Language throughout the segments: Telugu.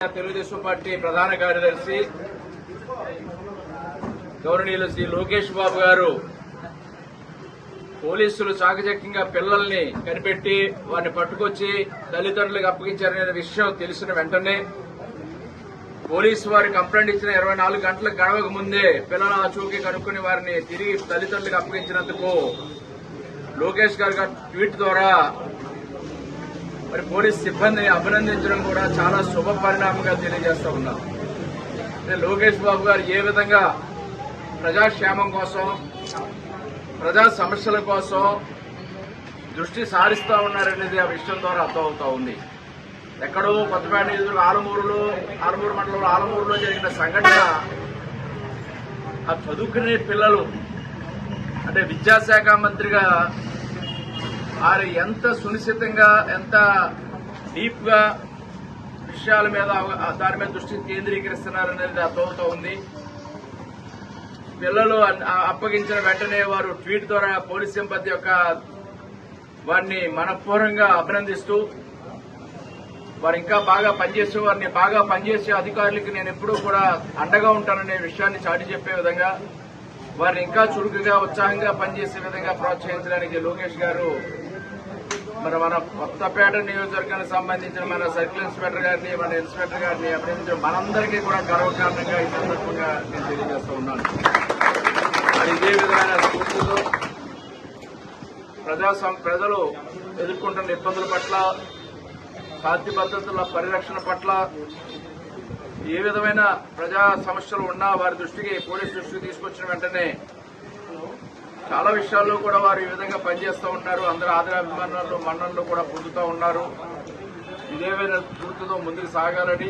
తెలుగుదేశం పార్టీ ప్రధాన కార్యదర్శి గౌరవనీయులు శ్రీ లోకేష్ బాబు గారు పోలీసులు చాకచక్యంగా పిల్లల్ని కనిపెట్టి వారిని పట్టుకొచ్చి తల్లిదండ్రులకు అప్పగించారనే విషయం తెలిసిన వెంటనే పోలీసు వారి కంప్లైంట్ ఇచ్చిన 24 గంటలకు గడవక ముందే పిల్లల ఆచూకీ కనుక్కుని వారిని తిరిగి తల్లిదండ్రులకు అప్పగించినందుకు లోకేష్ గారు ట్వీట్ ద్వారా మరి పోలీస్ సిబ్బందిని అభినందించడం కూడా చాలా శుభ పరిణామంగా తెలియజేస్తా ఉన్నాం. లోకేష్ బాబు గారు ఏ విధంగా ప్రజాక్షేమం కోసం ప్రజా సమస్యల కోసం దృష్టి సారిస్తా ఉన్నారనేది ఆ విషయం ద్వారా అర్థమవుతా ఉంది. ఎక్కడో కొత్తపేట నియోజకవర్గం ఆలమూరు మండలంలో ఆలమూరులో జరిగిన సంఘటన ఆ చదువుకునే పిల్లలు అంటే విద్యాశాఖ మంత్రిగా వారు ఎంత సునిశ్చితంగా ఎంత డీప్ గా విషయాల మీద దాని మీద దృష్టి కేంద్రీకరిస్తున్నారనేది అర్థమవుతా ఉంది. పిల్లలు అప్పగించిన వెంటనే వారు ట్వీట్ ద్వారా పోలీస్ సిబ్బంది యొక్క వారిని మనపూర్వకంగా అభినందిస్తూ వారు ఇంకా బాగా పనిచేస్తూ వారిని బాగా పనిచేసే అధికారులకి నేను ఎప్పుడూ కూడా అండగా ఉంటాననే విషయాన్ని చాటి చెప్పే విధంగా వారిని ఇంకా చురుకుగా ఉత్సాహంగా పనిచేసే విధంగా ప్రోత్సహించడానికి లోకేష్ గారు మన కొత్తపేట నియోజకవర్గానికి సంబంధించిన మన సర్కిల్ ఇన్స్పెక్టర్ గారిని మన ఇన్స్పెక్టర్ గారిని అభినందించడం మనందరికీ కూడా గర్వకారణంగా ఈ సందర్భంగా నేను తెలియజేస్తూ ఉన్నాను. మరి ఇదే విధమైన స్ఫూర్తితో ప్రజలు ఎదుర్కొంటున్న ఇబ్బందుల పట్ల శాంతి భద్రతల పరిరక్షణ పట్ల ఏ విధమైన ప్రజా సమస్యలు ఉన్నా వారి దృష్టికి పోలీసు దృష్టికి తీసుకొచ్చిన వెంటనే చాలా విషయాల్లో కూడా వారు ఈ విధంగా పనిచేస్తూ ఉంటారు. అందరూ ఆదరాభిమానాలు మన్ననలు కూడా పొందుతూ ఉన్నారు. ఇదేమైనా స్ఫూర్తితో ముందుకు సాగాలని,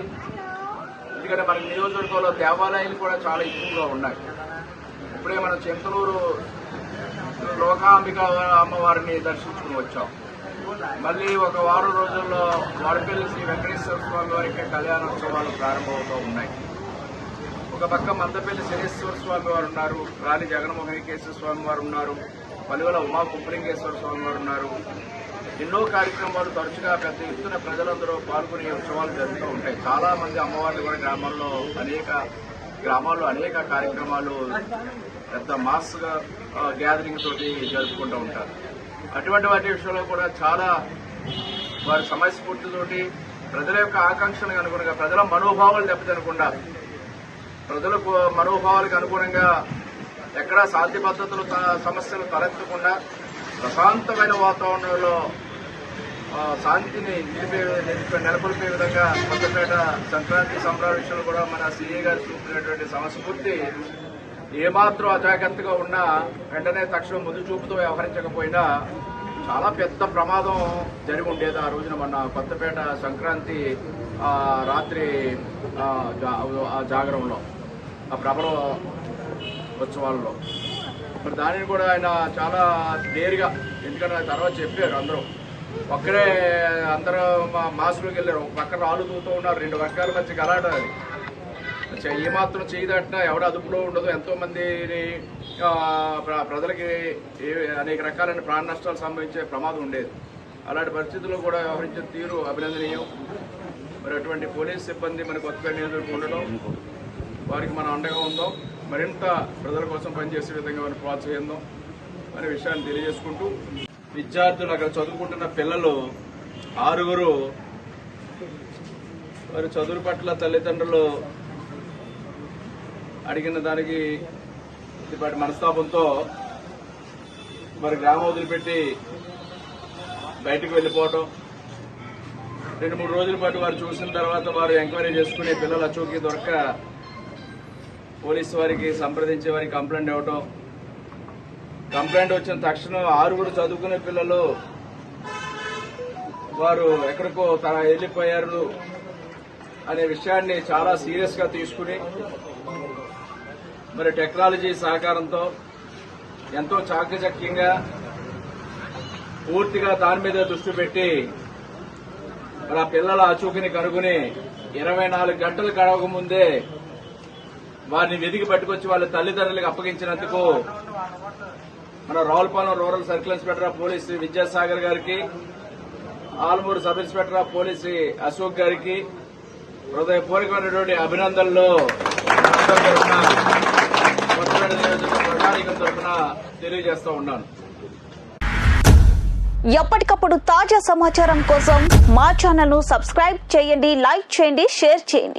ఎందుకంటే మన నియోజకవర్గంలో దేవాలయాలు కూడా చాలా ఎక్కువగా ఉన్నాయి. ఇప్పుడే మనం చింతలూరు లోకాంబిక అమ్మవారిని దర్శించుకుని వచ్చాం. మళ్లీ ఒక వారం రోజుల్లో వాడపల్లి శ్రీ వెంకటేశ్వర స్వామి వారికి కళ్యాణోత్సవాలు ప్రారంభమవుతూ ఉన్నాయి. ఒక పక్క మందపల్లి శనేశ్వర స్వామి వారు ఉన్నారు, రాణి జగన్మోహనికేశ్వర స్వామి వారు ఉన్నారు, పలువుల ఉమా కుప్పలింగేశ్వర స్వామి వారు ఉన్నారు. ఎన్నో కార్యక్రమాలు తరచుగా పెద్ద ఎత్తున ప్రజలందరూ పాల్గొనే ఉత్సవాలు జరుగుతూ ఉంటాయి. చాలా మంది అమ్మవార్లు కూడా గ్రామాల్లో అనేక కార్యక్రమాలు పెద్ద మాస్ గా గ్యాదరింగ్ తోటి జరుపుకుంటూ ఉంటారు. అటువంటి వాటి విషయంలో కూడా చాలా వారి సమయస్ఫూర్తితోటి ప్రజల యొక్క ఆకాంక్షలకు అనుగుణంగా ప్రజల మనోభావాలు దెబ్బతినకుండా ప్రజల మనోభావాలకు అనుగుణంగా ఎక్కడా శాంతి భద్రతలు సమస్యలు తలెత్తకుండా ప్రశాంతమైన వాతావరణంలో శాంతిని నెలకొల్పే విధంగా కొత్తపేట సంక్రాంతి సంబరాల విషయంలో కూడా మన సీఏ గారు చూపినటువంటి సమస్ఫూర్తి ఏమాత్రం అజాగ్రత్తగా ఉన్నా వెంటనే తక్షణం ముందు చూపుతో వ్యవహరించకపోయినా చాలా పెద్ద ప్రమాదం జరిగి ఉండేది. ఆ రోజున మన కొత్తపేట సంక్రాంతి రాత్రి జాగరంలో ఆ ప్రభల ఉత్సవాల్లో మరి దానిని కూడా ఆయన చాలా నేరుగా, ఎందుకంటే తర్వాత చెప్పారు అందరూ ఒక్కడే అందరూ మాస్కులోకి వెళ్ళారు. ఒక పక్క రాళ్ళు తూతూ ఉన్నారు, 2 వర్గాల మధ్య గలాట. అది ఏమాత్రం చేయదట్టినా ఎవడ అదుపులో ఉండదు. ఎంతో మందిని ప్రజలకి అనేక రకాలైన ప్రాణ నష్టాలు సంభవించే ప్రమాదం ఉండేది. అలాంటి పరిస్థితుల్లో కూడా వ్యవహరించిన తీరు అభినందనీయం. మరి అటువంటి పోలీస్ సిబ్బంది మన కొత్తపేట నియోజకవర్గం ఉండడం, వారికి మనం అండగా ఉందాం, మరింత ప్రజల కోసం పనిచేసే విధంగా మనం ప్రోత్సహిద్దాం అనే విషయాన్ని తెలియజేసుకుంటూ, విద్యార్థులు అక్కడ చదువుకుంటున్న పిల్లలు 6 వారి చదువు పట్ల తల్లిదండ్రులు అడిగిన దానికి వాటి మనస్తాపంతో మరి గ్రామం వదిలిపెట్టి బయటకు వెళ్ళిపోవటం, 2-3 రోజుల పాటు వారు చూసిన తర్వాత వారు ఎంక్వైరీ చేసుకుని పిల్లల అచూకీ దొరక్క పోలీసు వారికి సంప్రదించే వారికి కంప్లైంట్ ఇవ్వటం. కంప్లైంట్ వచ్చిన తక్షణం 6 చదువుకునే పిల్లలు వారు ఎక్కడికో వెళ్ళిపోయారు అనే విషయాన్ని చాలా సీరియస్ గా తీసుకుని మరి టెక్నాలజీ సహకారంతో ఎంతో చాకచక్యంగా పూర్తిగా దాని మీద దృష్టి పెట్టి మరి ఆ పిల్లల అచూకీని కనుగొని 24 గంటలు గడవక ముందే వారిని వెతికి పట్టుకొచ్చి వాళ్ళ తల్లిదండ్రులకు అప్పగించినందుకు మన Ravulapalem rural circle inspector of police Vidyasagar గారికి, Alamuru sub inspector of police Ashok గారికి, హృదయపూర్వకమైనటువంటి అభినందనలు అందరి తరఫున, కొత్తపేట నియోజకవర్గ ప్రణాళిక తరఫున తెలియజేస్తా ఉన్నాను. ఎప్పటికప్పుడు తాజా సమాచారం కోసం మా ఛానల్ ను సబ్స్క్రైబ్ చేయండి, లైక్ చేయండి, షేర్ చేయండి.